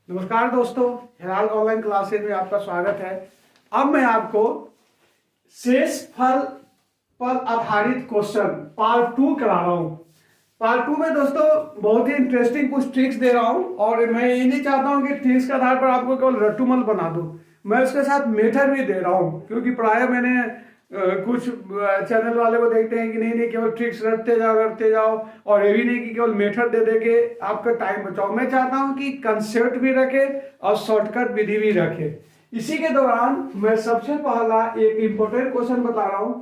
नमस्कार दोस्तों, Herald online classes में आपका स्वागत है। अब मैं आपको शेष फल पर आधारित क्वेश्चन पार्ट 2 करा रहा हूं। पार्ट 2 में दोस्तों बहुत ही इंटरेस्टिंग कुछ ट्रिक्स दे रहा हूं और मैं ये नहीं चाहता हूं कि ट्रिक्स के आधार पर आपको केवल रट्टूमल बना दूं। मैं उसके साथ मेथड भी दे रहा हूं, क्योंकि प्राय मैंने कुछ चैनल वाले को देखते हैं कि नहीं केवल ट्रिक्स रटते जाओ और ये भी नहीं कि केवल मेथड दे दे के आपका टाइम बचाओ। मैं चाहता हूं कि कंसेप्ट भी रखे और शॉर्टकट विधि भी रखे। इसी के दौरान मैं सबसे पहला एक इंपॉर्टेंट क्वेश्चन बता रहा हूं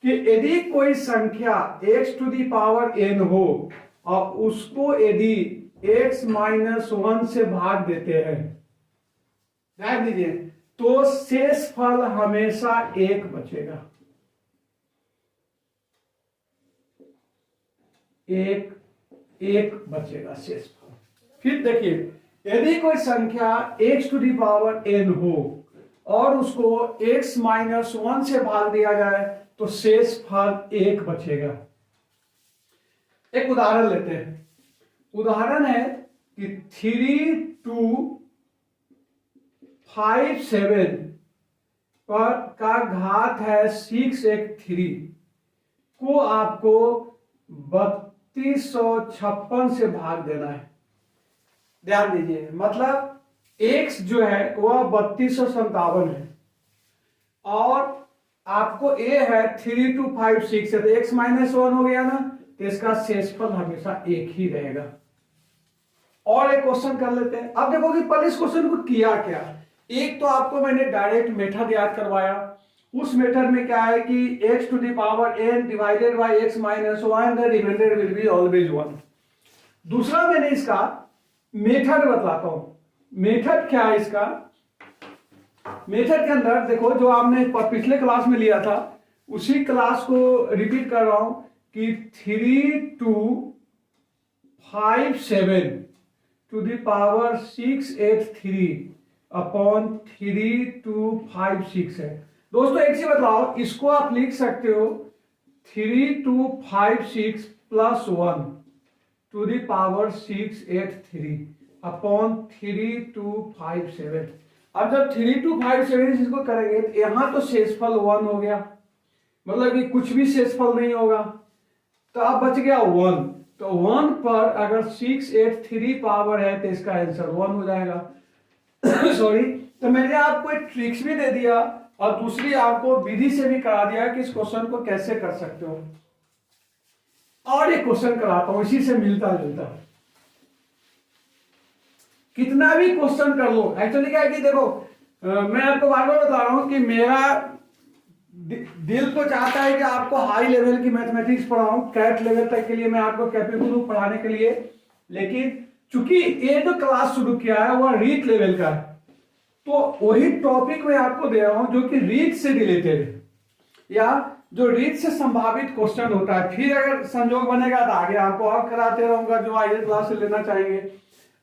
कि यदि कोई संख्या x to the power n हो और उसको यदि x माइनस 1 से भाग देते हैं, ध्यान दीजिए, तो शेष फल हमेशा 1 बचेगा। एक बचेगा शेष फल। फिर देखिए, यदि कोई संख्या x to the power n हो और उसको x माइनस 1 से भाग दिया जाए तो शेष फल 1 बचेगा। एक उदाहरण लेते हैं। उदाहरण है कि 3 2 5 7 पर का घात है 6 एक 3 को आपको 3256 से भाग देना है। ध्यान दीजिए, मतलब x जो है वह 3257 है और आपको a है 3 2 5 6 है, तो x माइनस 1 हो गया ना, तो इसका शेषफल हमेशा 1 ही रहेगा। और एक क्वेश्चन कर लेते हैं। अब देखो कि पहले इस क्वेश्चन को किया क्या। एक तो आपको मैंने डायरेक्ट मेथड याद करवाया। उस मेथड में क्या है कि x to the power n divided by x minus 1, the remainder will be always 1। दूसरा मैंने इसका मेथड बतलाता हूं। मेथड क्या है इसका। मेथड के अंदर देखो, जो आपने पिछले क्लास में लिया था उसी क्लास को रिपीट कर रहा हूं कि 3 2 5 7 टू दी पावर 683 अपॉन 3 2 5 6 है। दोस्तों एक चीज बताओ, इसको आप लिख सकते हो 3 2 5 6 plus 1 to the power 683 upon 3 2 5 7। अब जब 3 2 5 7 इसको करेंगे तो यहां तो शेषफल 1 हो गया, मतलब कि कुछ भी शेषफल नहीं होगा, तो अब बच गया 1। तो 1 पर अगर 683 पावर है तो इसका आंसर 1 हो जाएगा। सॉरी, तो मैंने आपको एक ट्रिक्स भी दे दिया और दूसरी आपको विधि से भी करा दिया कि इस क्वेश्चन को कैसे कर सकते हो। और एक क्वेश्चन कराता हूं इसी से मिलता जुलता। कितना भी क्वेश्चन कर लो, एक्चुअली क्या है कि देखो, मैं आपको बार बार बता रहा हूं कि मेरा दिल तो चाहता है कि आपको हाई लेवल की मैथमेटिक्स पढ़ाऊं, कैट लेवल तक के लिए मैं आपको कैपेबल हूं पढ़ाने के लिए। लेकिन चूंकि ये जो क्लास शुरू किया है वह रीट लेवल का है, तो वही टॉपिक मैं आपको दे रहा हूं जो कि रीट से रिलेटेड है या जो रीट से संभावित क्वेश्चन होता है। फिर अगर संजोग बनेगा तो आगे आपको और कराते रहूंगा जो आगे क्लास से लेना चाहेंगे।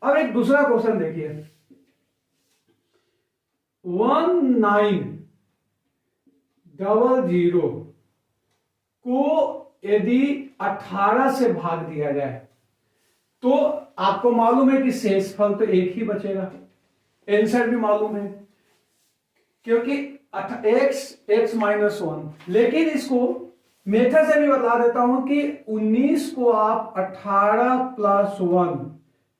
अब एक दूसरा क्वेश्चन देखिए, 1900 को यदि 18 से भाग दिया जाए तो आपको मालूम है कि शेषफल तो 1 ही बचेगा। आंसर भी मालूम है क्योंकि x माइनस 1। लेकिन इसको मेथड से भी बता देता हूं कि 19 को आप 18 plus 1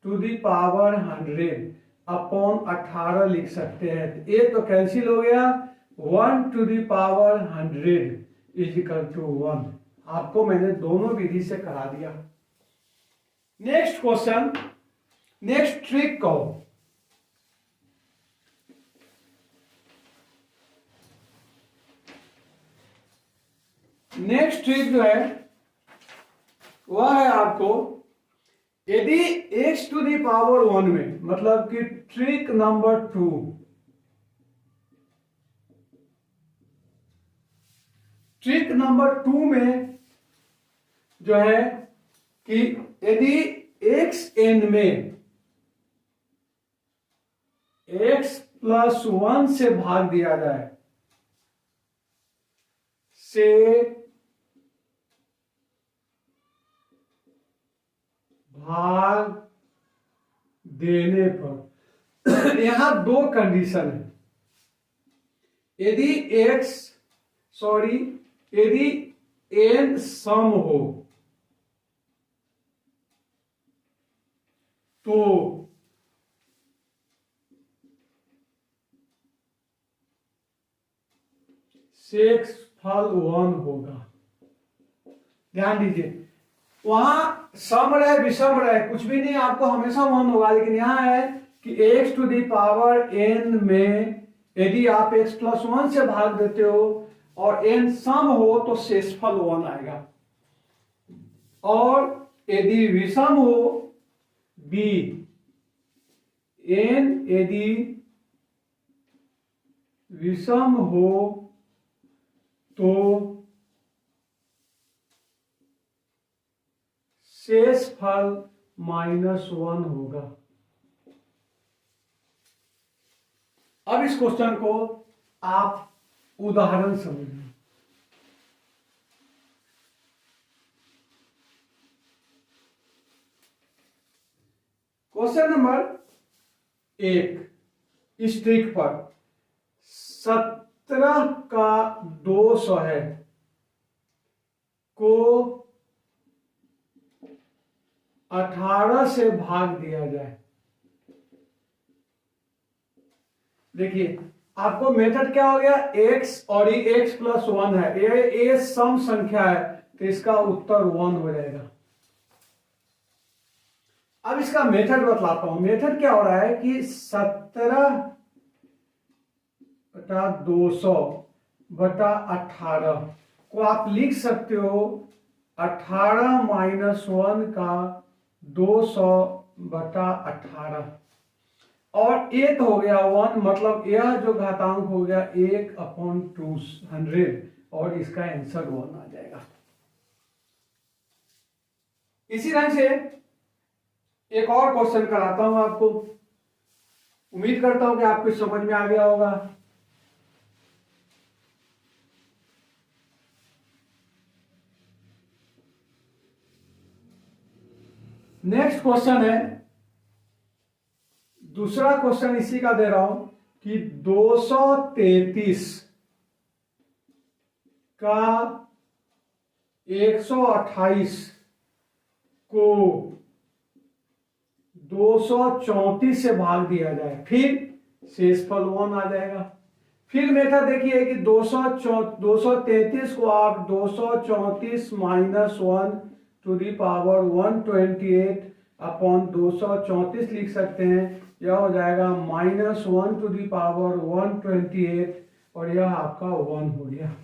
to the power 100 upon 18 लिख सकते हैं। ये तो कैंसिल हो गया, 1 to the power 100 is equal to 1। आपको मैंने दोनों विधि से करा दिया। नेक्स्ट क्वेश्चन, नेक्स्ट ट्रिक कहो। नेक्स्ट ट्रिक जो है वह है आपको, यदि x टू दी पावर 1 में, मतलब कि ट्रिक नंबर 2, ट्रिक नंबर 2 में जो है कि यदि xn में x प्लस 1 से भाग दिया जाए से भाग देने पर यहां दो कंडीशन है। यदि यदि n सम हो तो शेषफल 1 होगा। ध्यान दीजिए, वहां सम रहे विषम रहे कुछ भी नहीं, आपको हमेशा 1 होगा। लेकिन यहां है कि x to the power n में यदि आप x+1 से भाग देते हो और n सम हो तो शेषफल 1 आएगा, और यदि विषम हो b, n यदि विषम हो तो शेषफल -1 होगा। अब इस क्वेश्चन को आप उदाहरण समझिए। क्वेश्चन नंबर 1, स्ट्रिक पर 17 का 200 है को 18 से भाग दिया जाए। देखिए आपको मेथड क्या हो गया, x और ये x+1 है, ये सम संख्या है तो इसका उत्तर 1 हो जाएगा। अब इसका मेथड बतलाता हूं। मेथड क्या हो रहा है कि 17/200/18 को आप लिख सकते हो 18 - 1 का 200/18, और एक हो गया 1, मतलब यह जो घातांक हो गया 1/200, और इसका आंसर 1 आ जाएगा। इसी ढंग से एक और क्वेश्चन कराता हूं आपको। उम्मीद करता हूं कि आपको समझ में आ गया होगा। नेक्स्ट क्वेश्चन है, दूसरा क्वेश्चन इसी का दे रहा हूं कि 233 का 128 को 234 से भाग दिया जाए, फिर शेषफल 1 आ जाएगा। फिर मेथड देखिए कि 233 को आप 234 - 1 टू दी पावर 128/234 लिख सकते हैं। यह हो जाएगा -1 टू दी पावर 128, और यह आपका 1 हो गया।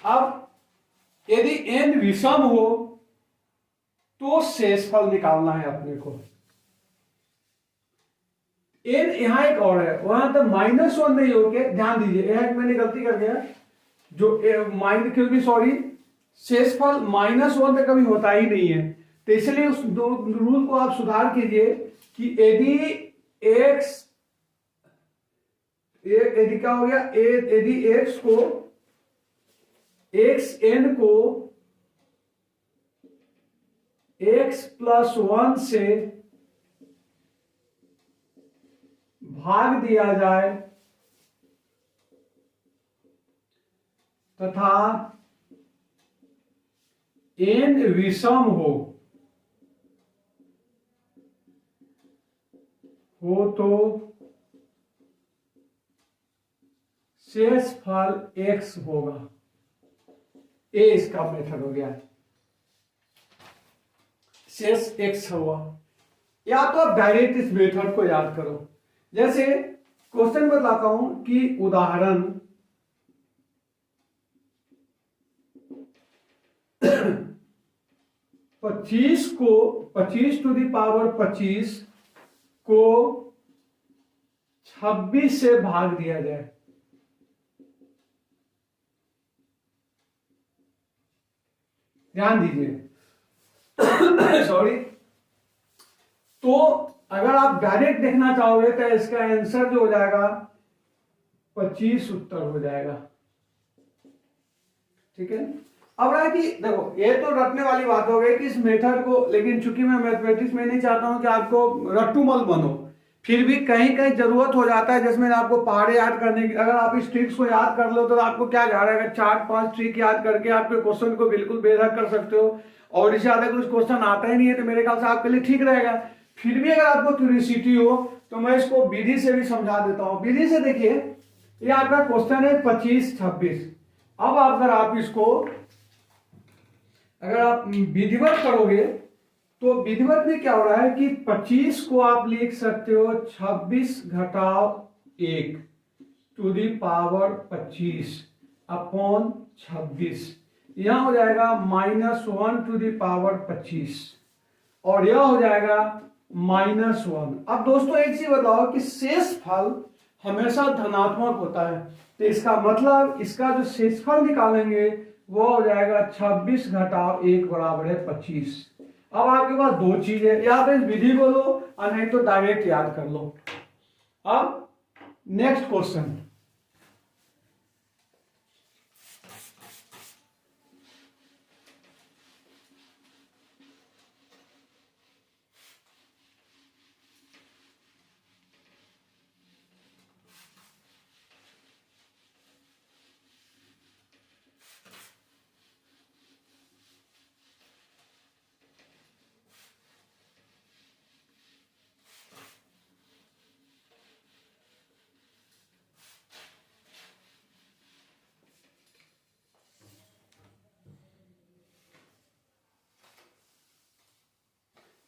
अब यदि n विषम हो तो शेषफल निकालना है अपने को। n यहां एक और है, वहां तो -1 नहीं होके, ध्यान दीजिए यह मैंने गलती कर गया, जो क्योंकि शेषफल -1 पे कभी होता ही नहीं है, तो इसलिए उस दो रूल को आप सुधार कीजिए कि यदि क्या हो गया, यदि xn को x+1 से भाग दिया जाए तथा n विषम हो तो शेषफल x होगा। ए इसका मेथड हो गया, शेष x हुआ। या तो आप डायरेक्ट इस मेथड को याद करो। जैसे क्वेश्चन बताता हूं कि उदाहरण 25 को 25 टू दी पावर 25 को 26 से भाग दिया जाए। ध्यान दीजिए सॉरी। तो अगर आप डायरेक्ट देखना चाहोगे तो इसका आंसर जो हो जाएगा 25 उत्तर हो जाएगा। ठीक है, अब रहा कि देखो ये तो रटने वाली बात हो गई कि इस मेथड को, लेकिन चूंकि मैं मैथमेटिक्स में नहीं चाहता हूं कि आपको रट्टूमल बनो, फिर भी कहीं कहीं जरूरत हो जाता है जिसमें आपको पहाड़े याद करने की। अगर आप इस ट्रिक्स को याद कर लो तो आपको क्या जा रहा है, 4-5 ट्रिक याद करके आपके क्वेश्चन को बिल्कुल बेहतर कर सकते हो, और इससे ज्यादा कुछ क्वेश्चन आता ही नहीं है तो मेरे ख्याल से आपके लिए ठीक रहेगा। फिर भी अगर आपको क्यूरियोसिटी हो तो मैं इसको विधि से भी समझा देता हूँ। विधि से देखिए, ये आपका क्वेश्चन है 25-26। अब अगर आप इसको अगर आप विधिवत करोगे तो विधिवत में क्या हो रहा है कि 25 को आप लिख सकते हो 26 घटाव 1 टू दी पावर 25 अपॉन 26। यह हो जाएगा -1 टू दी पावर 25 और यह हो जाएगा -1। अब दोस्तों एक चीज बताओ कि शेषफल हमेशा धनात्मक होता है, तो इसका मतलब इसका जो शेषफल निकालेंगे वो हो जाएगा 26 घटाव 1 बराबर है 25। अब आपके पास दो चीज है, या तो इस विधि को लो और नहीं तो डायरेक्ट याद कर लो। अब नेक्स्ट क्वेश्चन,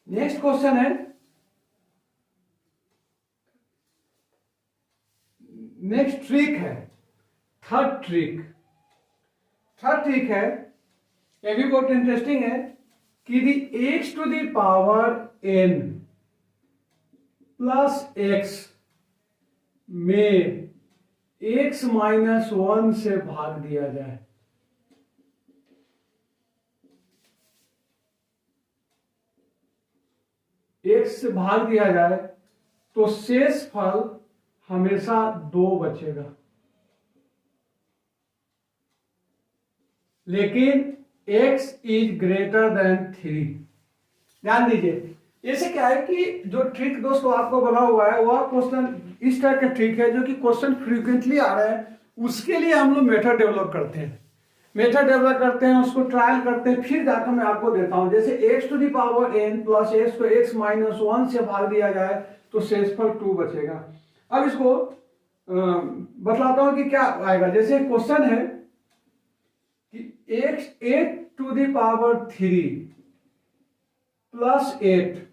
नेक्स्ट क्वेश्चन है, नेक्स्ट ट्रिक है, थर्ड ट्रिक। थर्ड ट्रिक है, ये भी बहुत इंटरेस्टिंग है कि the x to the power n plus x में x -1 से भाग दिया जाए। x से भाग दिया जाए तो शेष फल हमेशा 2 बचेगा, लेकिन x इज ग्रेटर देन 3। ध्यान दीजिए, ऐसे क्या है कि जो ट्रिक दोस्तों आपको बना हुआ है वह क्वेश्चन इस तरह का ट्रिक है जो कि क्वेश्चन फ्रीक्वेंटली आ रहा है, उसके लिए हम लोग मेथड डेवलप करते हैं। मेथड डेवलप करते हैं, उसको ट्रायल करते हैं, फिर जाकर मैं आपको देता हूं। जैसे x to the power n plus x को x -1 से भाग दिया जाए तो शेषफल 2 बचेगा। अब इसको बतलाता हूं कि क्या आएगा। जैसे क्वेश्चन है कि x 8 to the power 3 plus 8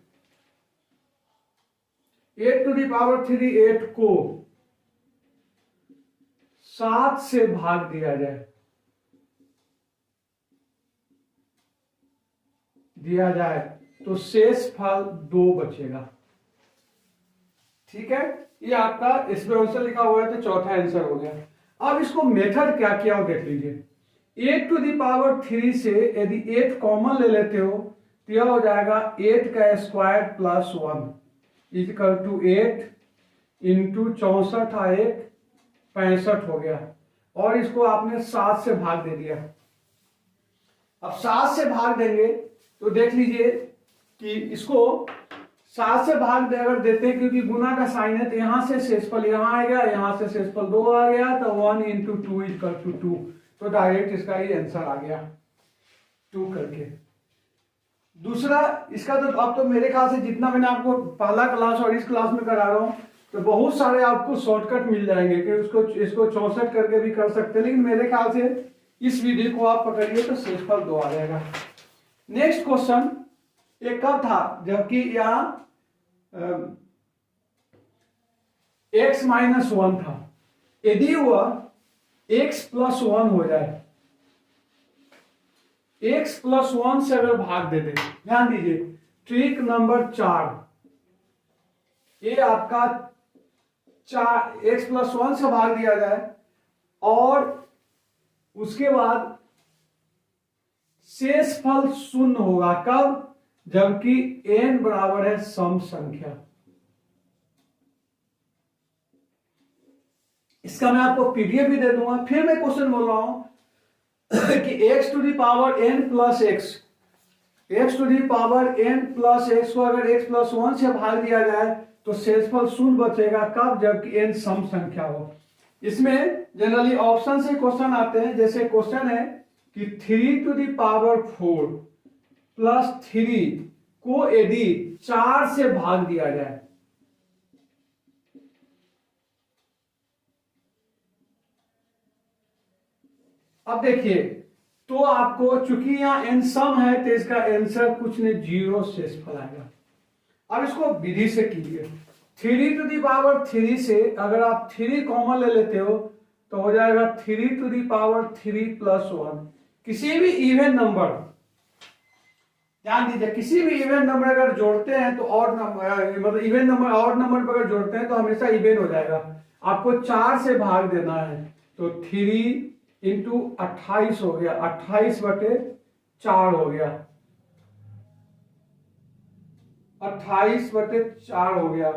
to the power 3 8 को 7 से भाग दिया जाए तो शेष फल 2 बचेगा। ठीक है, ये आपका इसमें आंसर लिखा हुआ है तो चौथा आंसर हो गया। अब इसको मेथड क्या किया हो देख लीजिए। 8 टू दी पावर 3 से यदि 8 कॉमन ले लेते हो तो यह हो जाएगा 8 का square plus 1 equal to 8 into 64 1 65 हो गया, और इसको आपने 7 से भाग दे दिया। अब 7 से भाग देंगे तो देख लीजिए कि इसको 7 से भाग दे अगर देते हैं, क्योंकि गुना का साइन है तो यहां से शेषफल यहां आएगा, यहां से शेषफल 2 आ गया, तो 1 इंटू 2 इक्वल टू 2, तो डायरेक्ट इसका ही आंसर आ गया 2 करके। दूसरा इसका तो अब तो मेरे ख्याल से जितना मैंने आपको पहला क्लास और इस क्लास में करा रहा हूं तो बहुत सारे आपको शॉर्टकट मिल जाएंगे कि इसको 64 करके भी कर सकते हैं, लेकिन मेरे ख्याल से इस विधि को आप पकड़िए तो शेषफल 2 आ जाएगा। नेक्स्ट क्वेश्चन ये कब था, जबकि यहां x -1 था। यदि वह x + 1 हो जाए, x + 1 से अगर भाग दे दे, ध्यान दीजिए ट्रिक नंबर 4, ये आपका 4 x + 1 से भाग दिया जाए और उसके बाद शेषफल 0 होगा। कब? जबकि n बराबर है सम संख्या। इसका मैं आपको पीडीएफ भी दे दूंगा। फिर मैं क्वेश्चन बोल रहा हूं कि x to the power n plus x, x to the power n plus x को अगर x प्लस 1 से भाग दिया जाए तो शेषफल शून्य बचेगा। कब? जबकि n सम संख्या हो। इसमें जनरली ऑप्शन से क्वेश्चन आते हैं, जैसे क्वेश्चन है कि 3 टू दी पावर 4 प्लस 3 को यदि 4 से भाग दिया जाए, अब देखिए, तो आपको चूंकि यहां n सम है तो इसका आंसर कुछ नहीं, 0 शेषफल आएगा। अब इसको विधि से कीजिए। 3 टू दी पावर 3 से अगर आप 3 कॉमन ले लेते हो तो हो जाएगा 3 टू दी पावर 3 प्लस 1। किसी भी इवन नंबर, ध्यान दीजिए, किसी भी इवन नंबर अगर जोड़ते हैं तो और नंबर, मतलब इवन नंबर और नंबर पर अगर जोड़ते हैं तो हमेशा इवन हो जाएगा। आपको 4 से भाग देना है, तो 3 इंटू 28 हो गया, 28/4 हो गया, 28/4 हो गया।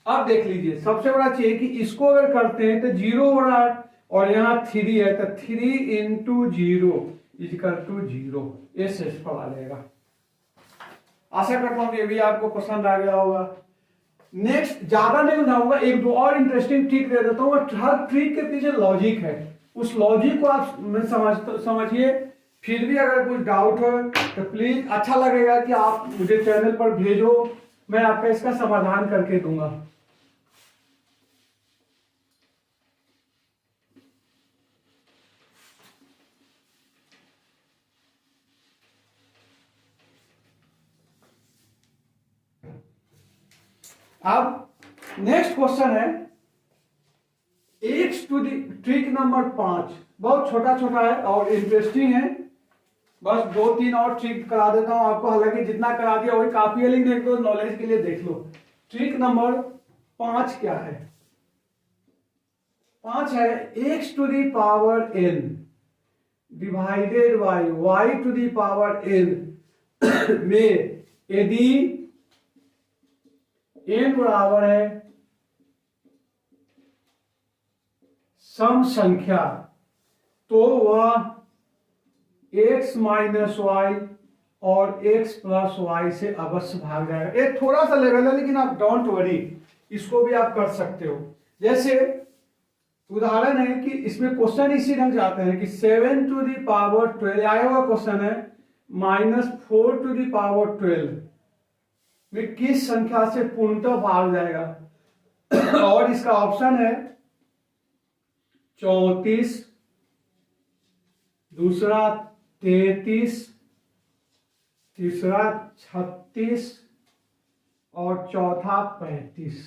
अब देख लीजिए, सबसे बड़ा चीज कि इसको अगर करते हैं तो 0 हो रहा है और यहाँ 3 है, तो 3 इंटू 0 इक्वल टू 0, ये शेषफल आ जाएगा। आशा करता हूं ये भी आपको पसंद आ गया होगा। नेक्स्ट, ज्यादा नहीं बनाऊंगा, एक दो और इंटरेस्टिंग ट्रिक दे देता हूँ। हर ट्रिक के पीछे लॉजिक है, उस लॉजिक को आप समझिए। फिर भी अगर कुछ डाउट हो तो प्लीज, अच्छा लगेगा कि आप मुझे चैनल पर भेजो, मैं आपका इसका समाधान करके दूंगा। अब नेक्स्ट क्वेश्चन है x to the, trick number 5, बहुत छोटा छोटा है और इंटरेस्टिंग है। बस 2-3 और ट्रिक करा देता हूं आपको, हालांकि जितना करा दिया वही काफी है, लेकिन एक दो नॉलेज के लिए देख लो। ट्रिक नंबर 5 क्या है? 5 है x to the power n divided by y to the power n में यदि n बराबर है सम संख्या तो वह x माइनस वाई और x प्लस वाई से अवश्य भाग जाएगा। ये थोड़ा सा लेवल है, लेकिन आप डोंट वरी, इसको भी आप कर सकते हो। जैसे उदाहरण है कि इसमें क्वेश्चन इसी ढंग से आते हैं कि 7 टू दी पावर 12 आया हुआ क्वेश्चन है, -4 टू दी पावर 12 में किस संख्या से पूर्णतः भाग जाएगा? और इसका ऑप्शन है 34, दूसरा 33, तीसरा 36 और चौथा 35।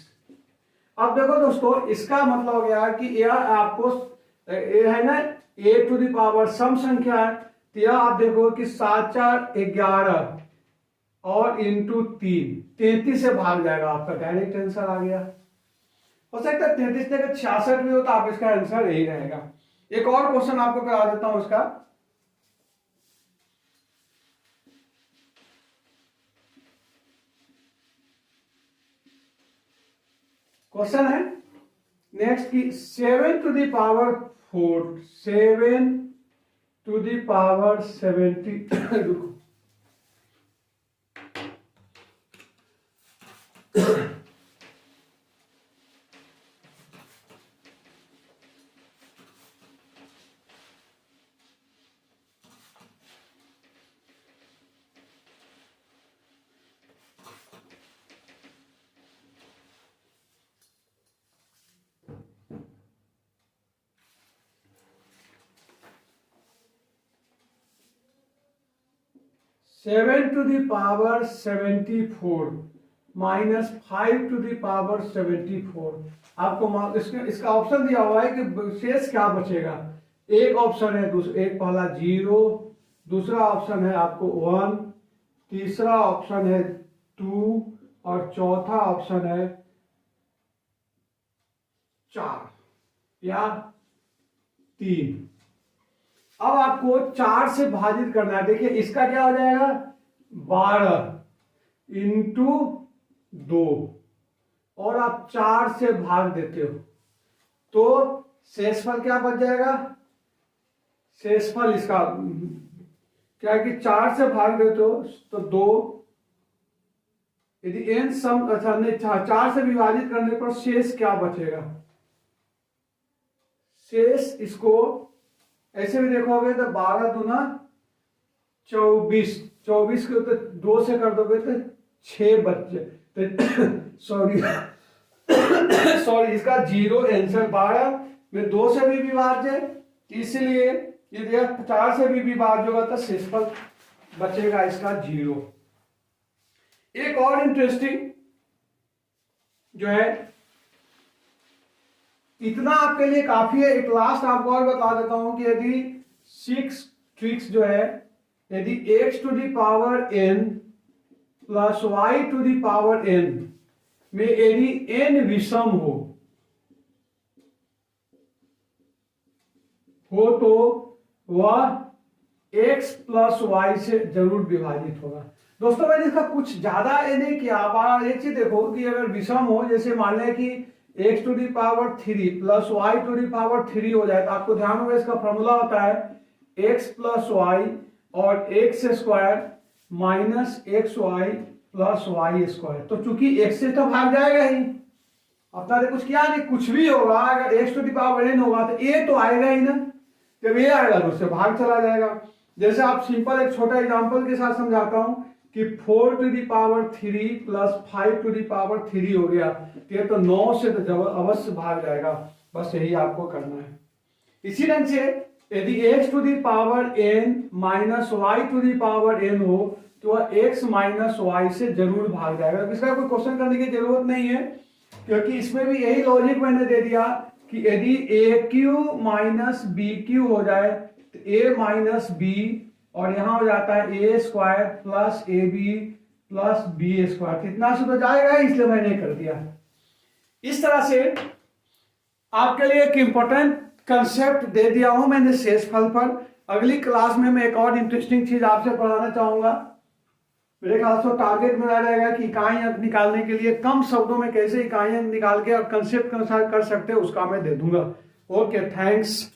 अब देखो दोस्तों, इसका मतलब हो गया कि यह आपको ये है ना a टू दी पावर सम संख्या है, तो यह आप देखो कि 7 4 11 और इंटू 3 33 से भाग जाएगा। आपका डायरेक्ट आंसर आ गया। हो सकता है 33 से 66 भी हो तो आप इसका आंसर यही रहेगा। एक और क्वेश्चन आपको करा देता हूं। इसका क्वेश्चन है नेक्स्ट की 7 to the power 4, 7 to the power 70 7 to the power 74 minus 5 to the power 74। आपको इसका ऑप्शन दिया हुआ है कि शेष क्या बचेगा। एक ऑप्शन है, एक पहला 0, दूसरा ऑप्शन है आपको 1, तीसरा ऑप्शन है 2 और चौथा ऑप्शन है 4 या 3। अब आपको 4 से भाजित करना है। देखिए इसका क्या हो जाएगा, 12 इंटू 2 और आप 4 से भाग देते हो तो शेषफल क्या बच जाएगा, शेषफल इसका क्या है कि 4 से भाग देते हो तो 2, यदि n सम, अच्छा नहीं, 4 से विभाजित करने पर शेष क्या बचेगा? शेष इसको ऐसे भी देखोगे तो 12 दूना 24, 24 को तो 2 से कर दोगे तो 6 बच्चे तो सॉरी सॉरी इसका 0 आंसर। 12 में 2 से भी विभाज्य, इसलिए यदि 4 से भी विभाज्य होगा तो शेषफल बचेगा इसका 0। एक और इंटरेस्टिंग जो है, इतना आपके लिए काफी है। एक लास्ट आपको और बता देता हूं कि यदि 6 ट्रिक्स जो है, यदि x to the power n plus y to the power n में यदि n विषम हो तो वह x प्लस y से जरूर विभाजित होगा। दोस्तों मैंने इसका कुछ ज्यादा ये नहीं किया। आप एक चीज देखो कि अगर विषम हो, जैसे मान लें कि x to the power 3 plus y to the power 3 हो जाए, तो आपको ध्यान होगा इसका फॉर्मूला होता है x प्लस वाई और x square minus x y plus y square. तो चूंकि x से तो भाग जाएगा ही, अपना कुछ किया नहीं, कुछ भी होगा अगर x to the power n होगा तो a तो आएगा ही ना, जब ये आएगा तो उससे भाग चला जाएगा। जैसे आप सिंपल एक छोटा एग्जांपल के साथ समझाता हूं कि 4 to the power 3 plus 5 to the power 3 हो गया, तो 9 से तो जब अवश्य भाग जाएगा। बस यही आपको करना है। इसी ढंग से यदि x to the power n minus y to the power n हो तो वह x माइनस वाई से जरूर भाग जाएगा। इसका कोई क्वेश्चन करने की जरूरत नहीं है, क्योंकि इसमें भी यही लॉजिक मैंने दे दिया कि यदि ए क्यू माइनस बी क्यू हो जाए तो ए माइनस बी, और यहां हो जाता है A square plus A B plus B square. इतना से तो जाएगा, इसलिए मैंने कर दिया। इस तरह से आपके लिए एक इंपॉर्टेंट कंसेप्ट दे दिया हूं मैंने शेषफल पर। अगली क्लास में मैं एक और इंटरेस्टिंग चीज आपसे पढ़ाना चाहूंगा। मेरे ख्याल से टारगेट मेरा रहेगा कि इकाई अंक निकालने के लिए कम शब्दों में कैसे इकाई अंक निकाल के और कंसेप्ट के अनुसार कर सकते हैं, उसका मैं दे दूंगा। Okay, thanks.